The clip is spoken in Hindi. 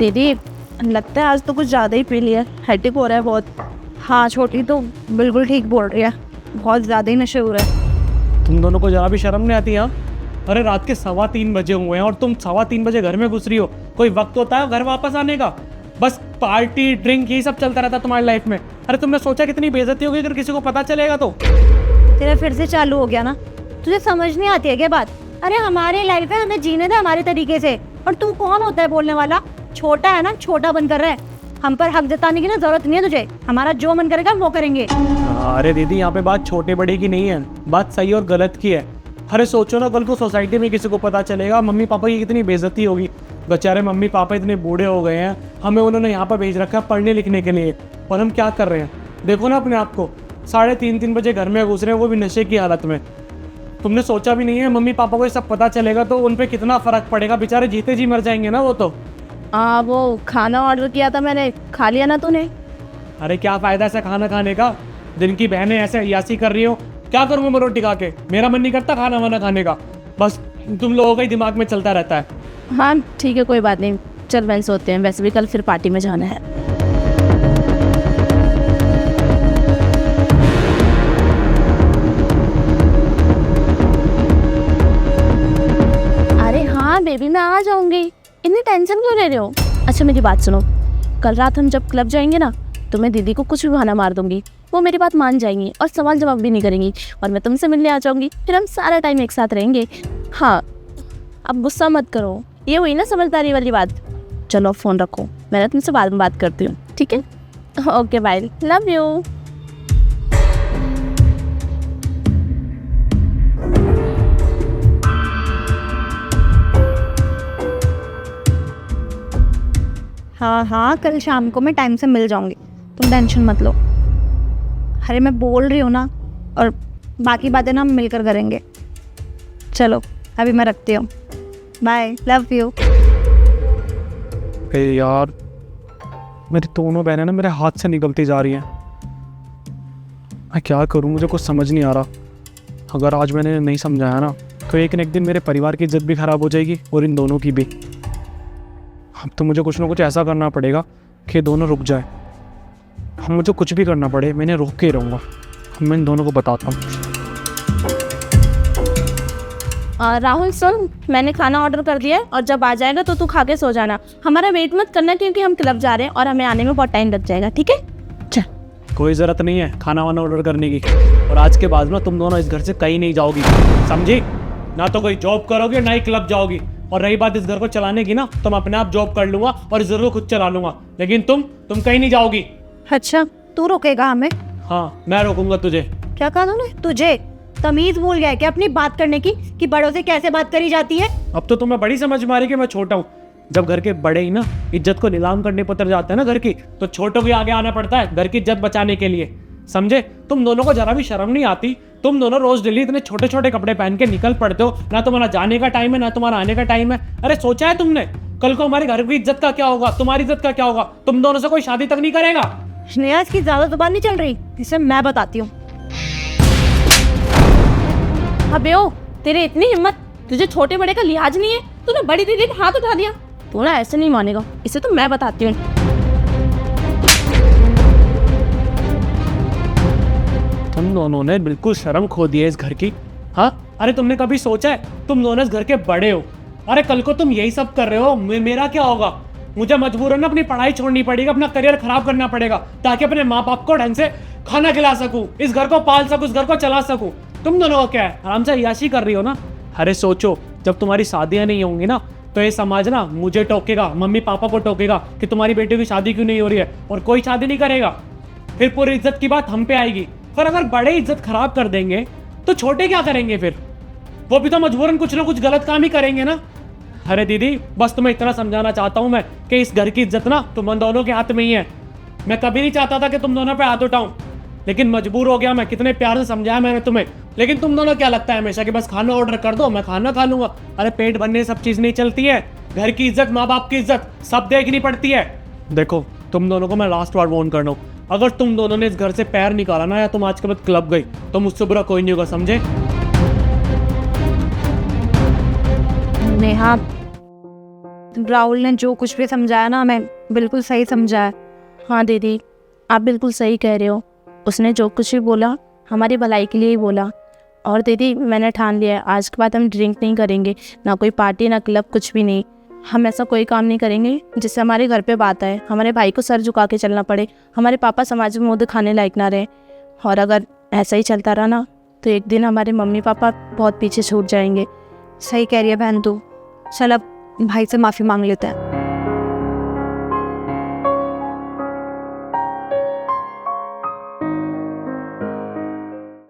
दीदी लगता है आज तो कुछ ज़्यादा ही पी लिया, हेडेक हो रहा है बहुत। हाँ छोटी तो बिल्कुल ठीक बोल रही है, बहुत ज़्यादा ही नशे हो रहा है। तुम दोनों को जरा भी शर्म नहीं आती? हाँ, अरे रात के 3:15 बजे हुए हैं और तुम 3:15 बजे घर में घुस रही हो। कोई वक्त होता है घर वापस आने का? बस पार्टी ड्रिंक यही सब चलता रहता तुम्हारी लाइफ में। अरे तुमने सोचा कितनी बेइज्जती होगी अगर किसी को पता चलेगा तो? तेरा फिर से चालू हो गया ना, तुझे समझ नहीं आती है क्या बात? अरे हमारी लाइफ है, हमें जीने दे हमारे तरीके से। और तू कौन होता है बोलने वाला? छोटा है ना, छोटा बन कर रहा है। हम पर हक जताने की ना जरूरत नहीं है तुझे, हमारा जो मन करेगा वो करेंगे। अरे दीदी यहाँ पे बात छोटे बड़े की नहीं है, बात सही और गलत की है। अरे सोचो ना, कल को सोसाइटी में किसी को पता चलेगा, मम्मी पापा की कितनी बेइज्जती होगी। बेचारे मम्मी पापा इतने बूढ़े हो गए हैं, हमें उन्होंने यहाँ पर भेज रखा है पढ़ने लिखने के लिए, और हम क्या कर रहे हैं? देखो ना अपने आप को, 3:30 बजे घर में घुस रहे हैं, वो भी नशे की हालत में। तुमने सोचा भी नहीं है मम्मी पापा को ये सब पता चलेगा तो उन पे कितना फर्क पड़ेगा। बेचारे जीते जी मर जाएंगे ना वो तो। वो खाना ऑर्डर किया था मैंने, खा लिया ना तूने? अरे क्या फ़ायदा ऐसा खाना खाने का? दिन की बहनें ऐसे अय्यासी कर रही हो, क्या करूँगा मैं रोटी खा के? मेरा मन नहीं करता खाना वाना खाने का, बस तुम लोगों का ही दिमाग में चलता रहता है। हाँ ठीक है, कोई बात नहीं, चल बहन सोते हैं, वैसे भी कल फिर पार्टी में जाना है। अरे हाँ बेबी, मैं आ जाऊंगी, इतनी टेंशन क्यों ले रहे हो? अच्छा मेरी बात सुनो, कल रात हम जब क्लब जाएंगे ना तो मैं दीदी को कुछ भी बहाना मार दूंगी, वो मेरी बात मान जाएंगी और सवाल जवाब भी नहीं करेंगी, और मैं तुमसे मिलने आ जाऊंगी, फिर हम सारा टाइम एक साथ रहेंगे। हाँ अब गुस्सा मत करो, ये हुई ना समझदारी वाली बात। चलो फ़ोन रखो, मैं तुमसे बाद में बात करती हूँ, ठीक है? Okay bye, love you. हाँ हाँ, कल शाम को मैं टाइम से मिल जाऊंगी, तुम टेंशन मत लो। अरे मैं बोल रही हूँ ना, और बाकी बातें ना हम मिलकर करेंगे। चलो अभी मैं रखती हूँ, बाय, लव यू। यार मेरी दोनों बहनें ना मेरे हाथ से निकलती जा रही हैं, मैं क्या करूं? मुझे कुछ समझ नहीं आ रहा। अगर आज मैंने नहीं समझाया ना तो एक न एक दिन मेरे परिवार की इज्जत भी खराब हो जाएगी और इन दोनों की भी। अब तो मुझे कुछ ना कुछ ऐसा करना पड़ेगा कि दोनों रुक जाए। हम मुझे कुछ भी करना पड़े, मैंने रोक के ही रहूँगा। मैं इन दोनों को बताता हूँ। राहुल सुन, मैंने खाना ऑर्डर कर दिया है और जब आ जाएगा तो तू खा के सो जाना। हमारा वेट मत करना क्योंकि हम क्लब जा रहे हैं और हमें आने में बहुत टाइम लग जाएगा, ठीक है? चल। कोई ज़रूरत नहीं है खाना वाना ऑर्डर करने की, और आज के बाद ना तुम दोनों इस घर से कहीं नहीं जाओगी, समझी? ना तो कोई जॉब करोगे ना ही क्लब जाओगी। और रही बात इस घर को चलाने की ना, तो मैं अपने आप जॉब कर लूँगा और इस घर को खुद चला लूँगा, लेकिन तुम कहीं नहीं जाओगी। अच्छा तू रोकेगा हमें? हाँ मैं रोकूंगा तुझे। क्या कहा तूने? तुझे तमीज भूल गया क्या अपनी बात करने की, कि बड़ों से कैसे बात करी जाती है? अब तो तुम्हें बड़ी समझ में आ रही कि मैं छोटा हूँ। जब घर के बड़े ही ना इज्जत को नीलाम करने पर उतर जाते हैं ना घर की, तो छोटों के आगे आना पड़ता है घर की इज्जत बचाने के लिए, समझे? तुम दोनों को जरा भी शर्म नहीं आती? तुम दोनों रोज डेली इतने छोटे छोटे कपड़े पहन के निकल पड़ते हो, ना तुम्हारा जाने का टाइम है ना तुम्हारा आने का टाइम है। अरे सोचा है तुमने कल को हमारे घर की इज्जत का क्या होगा, तुम्हारी इज्जत का क्या होगा? तुम दोनों से कोई शादी तक नहीं करेगा। स्नेहा की ज्यादा जुबान नहीं चल रही, इसे मैं बताती हूँ। अबे ओ, तेरे इतनी हिम्मत, तुझे छोटे बड़े का लिहाज नहीं है, तूने बड़ी दीदी पे हाथ उठा दिया। तू ना ऐसे नहीं मानेगा, इसे तो मैं बताती हूँ। तुम दोनों ने बिल्कुल शर्म खो दी है इस घर की। हाँ अरे तुमने कभी सोचा है तुम दोनों इस घर के बड़े हो? अरे कल को तुम यही सब कर रहे हो, मेरा क्या होगा? मुझे मजबूरन अपनी पढ़ाई छोड़नी पड़ेगी, अपना करियर खराब करना पड़ेगा, ताकि अपने माँ बाप को ढंग से खाना खिला सकूं, इस घर को पाल सकूं, इस घर को चला सकूं। तुम दोनों को क्या है, आराम से अय्याशी कर रही हो ना? अरे सोचो, जब तुम्हारी शादियां नहीं होंगी ना तो ये समाज ना मुझे टोकेगा, मम्मी पापा को टोकेगा कि तुम्हारी बेटी की शादी क्यों नहीं हो रही है, और कोई शादी नहीं करेगा। फिर पूरी इज्जत की बात हम पे आएगी। पर अगर बड़े इज्जत खराब कर देंगे तो छोटे क्या करेंगे फिर? वो भी तो मजबूरन कुछ ना कुछ गलत काम ही करेंगे ना। अरे दीदी बस तुम्हें इतना समझाना चाहता हूँ मैं कि इस घर की इज्जत ना तुम दोनों के हाथ में ही है। मैं कभी नहीं चाहता था कि तुम दोनों पे हाथ उठाऊं, लेकिन मजबूर हो गया मैं। कितने प्यार से समझाया मैंने तुम्हें, लेकिन तुम दोनों क्या लगता है हमेशा कि बस खाना ऑर्डर कर दो मैं खाना खा लूंगा? अरे पेट भरने सब चीज़ नहीं चलती है, घर की इज्जत माँ बाप की इज्जत सब देखनी पड़ती है। देखो तुम दोनों को मैं लास्ट बार वार्न कर रहा हूँ, अगर तुम दोनों ने इस घर से पैर निकाला ना या तुम आज के बाद क्लब गई तो मुझसे बुरा कोई नहीं होगा, समझे? नेहा राहुल ने जो कुछ भी समझाया ना, मैं बिल्कुल सही समझा है। हाँ दीदी, आप बिल्कुल सही कह रहे हो। उसने जो कुछ भी बोला हमारी भलाई के लिए ही बोला। और दीदी मैंने ठान लिया है, आज के बाद हम ड्रिंक नहीं करेंगे, ना कोई पार्टी ना क्लब, कुछ भी नहीं। हम ऐसा कोई काम नहीं करेंगे जिससे हमारे घर पे बात आए, हमारे भाई को सर झुका के चलना पड़े, हमारे पापा समाज में मुँह दिखाने लायक ना रहे। और अगर ऐसा ही चलता रहा ना तो एक दिन हमारे मम्मी पापा बहुत पीछे छूट जाएंगे। सही कह रही है बहन तू। चल अब भाई से माफ़ी मांग लेते हैं।